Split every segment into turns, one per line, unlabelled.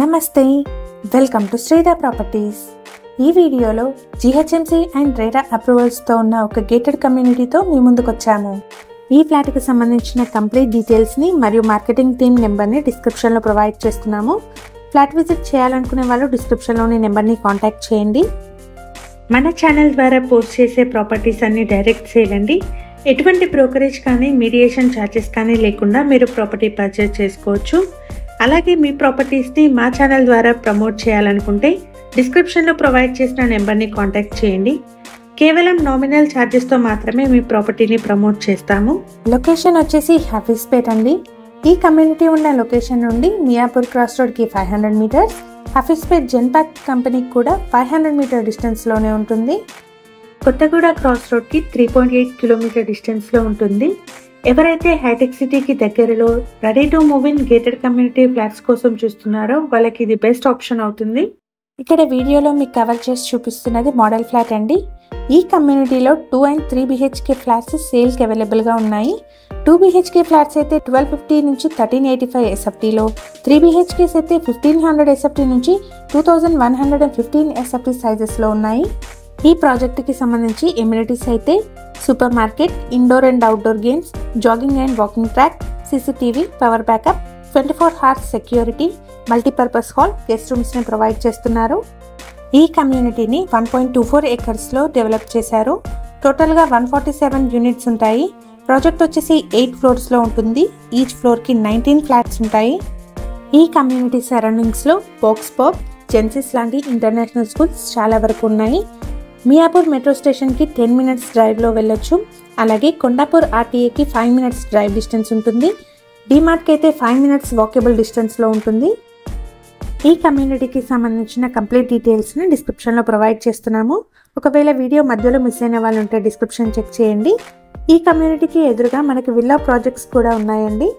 నమస్తే, welcome to Sridhar properties. ఈ వీడియోలో జిహెచ్ఎంసీ అండ్ రెరా అప్రూవల్స్తో ఉన్న ఒక గేటెడ్ కమ్యూనిటీతో మీ ముందుకు వచ్చాము. ఈ ఫ్లాట్కి సంబంధించిన కంప్లీట్ డీటెయిల్స్ని మరియు మార్కెటింగ్ టీమ్ నెంబర్ని డిస్క్రిప్షన్లో ప్రొవైడ్ చేస్తున్నాము. ఫ్లాట్ విజిట్ చేయాలనుకునే వాళ్ళు డిస్క్రిప్షన్లోని నెంబర్ని కాంటాక్ట్ చేయండి. మన ఛానల్ ద్వారా పోస్ట్ చేసే ప్రాపర్టీస్ అన్ని డైరెక్ట్ సేల్ అండి. ఎటువంటి బ్రోకరేజ్ కానీ మీడియేషన్ ఛార్జెస్ కానీ లేకుండా మీరు ప్రాపర్టీ పర్చేస్ చేసుకోవచ్చు. అలాగే మీ ప్రాపర్టీస్ని మా ఛానల్ ద్వారా ప్రమోట్ చేయాలనుకుంటే డిస్క్రిప్షన్లో ప్రొవైడ్ చేసిన నెంబర్ని కాంటాక్ట్ చేయండి. కేవలం నామినల్ ఛార్జెస్తో మాత్రమే మీ ప్రాపర్టీని ప్రమోట్ చేస్తాము. లొకేషన్ వచ్చేసి హఫీజ్పేట్ అండి. ఈ కమ్యూనిటీ ఉన్న లొకేషన్ నుండి మియాపూర్ క్రాస్ రోడ్కి 500 మీటర్స్, హఫీజ్పేట్ జెన్పాక్ కంపెనీకి కూడా 500 మీటర్ డిస్టెన్స్లోనే ఉంటుంది. కొత్తగూడ క్రాస్ రోడ్కి 3.8 కిలోమీటర్ డిస్టెన్స్లో ఉంటుంది. ఎవరైతే హైటెక్ సిటీకి దగ్గరలో ready to move in gated community flats కోసం చూస్తున్నారో వాళ్ళకి ఇది బెస్ట్ ఆప్షన్ అవుతుంది. ఇక్కడ వీడియోలో మీకు కవర్ చేసి చూపిస్తున్నది మోడల్ ఫ్లాట్ అండి. ఈ కమ్యూనిటీలో 2 and 3 BHK ఫ్లాట్స్ సేల్కి అవైలబుల్గా ఉన్నాయి. 2 BHK ఫ్లాట్స్ అయితే 1250 నుంచి 1385 SFTలో, 3 BHKs అయితే 1500 SFT నుంచి 2115 SFT సైజెస్లో ఉన్నాయి. ఈ ప్రాజెక్టుకి సంబంధించి ఎమ్యూనిటీస్ అయితే super market, indoor and outdoor games, jogging and walking track, CCTV, power backup, 24 hours security, multipurpose hall, guest రూమ్స్ని ప్రొవైడ్ చేస్తున్నారు. ఈ కమ్యూనిటీని 1.24 acresలో డెవలప్ చేశారు. టోటల్గా 147 యూనిట్స్ ఉంటాయి. ప్రాజెక్ట్ వచ్చేసి 8 floors ఉంటుంది. ఈచ్ ఫ్లోర్కి 19 ఫ్లాట్స్ ఉంటాయి. ఈ కమ్యూనిటీ సరౌండింగ్స్లో బాక్స్ పాప్, జెన్సిస్ లాంటి ఇంటర్నేషనల్ స్కూల్స్ చాలా వరకు ఉన్నాయి. మియాపూర్ మెట్రో స్టేషన్కి 10 minutes డ్రైవ్లో వెళ్ళొచ్చు. అలాగే కొండాపూర్ RTA కి 5 minutes డ్రైవ్ డిస్టెన్స్ ఉంటుంది. డిమార్ట్కి అయితే 5 minutes వాకబుల్ డిస్టెన్స్లో ఉంటుంది. ఈ కమ్యూనిటీకి సంబంధించిన కంప్లీట్ డీటెయిల్స్ని డిస్క్రిప్షన్లో ప్రొవైడ్ చేస్తున్నాము. ఒకవేళ వీడియో మధ్యలో మిస్ అయిన వాళ్ళు ఉంటే డిస్క్రిప్షన్ చెక్ చేయండి. ఈ కమ్యూనిటీకి ఎదురుగా మనకి విల్లా ప్రాజెక్ట్స్ కూడా ఉన్నాయండి.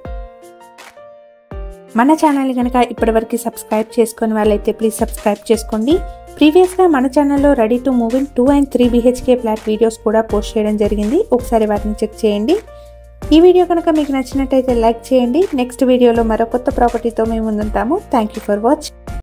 మన ఛానల్ కనుక ఇప్పటివరకు సబ్స్క్రైబ్ చేసుకుని వాళ్ళైతే ప్లీజ్ సబ్స్క్రైబ్ చేసుకోండి. ప్రీవియస్గా మన ఛానల్లో ready to move in 2 and 3 BHK flat videos కూడా పోస్ట్ చేయడం జరిగింది. ఒకసారి వాటిని చెక్ చేయండి. ఈ వీడియో కనుక మీకు నచ్చినట్టయితే లైక్ చేయండి. నెక్స్ట్ వీడియోలో మరో కొత్త ప్రాపర్టీతో మేము ముందుంటాము. Thank you for watching.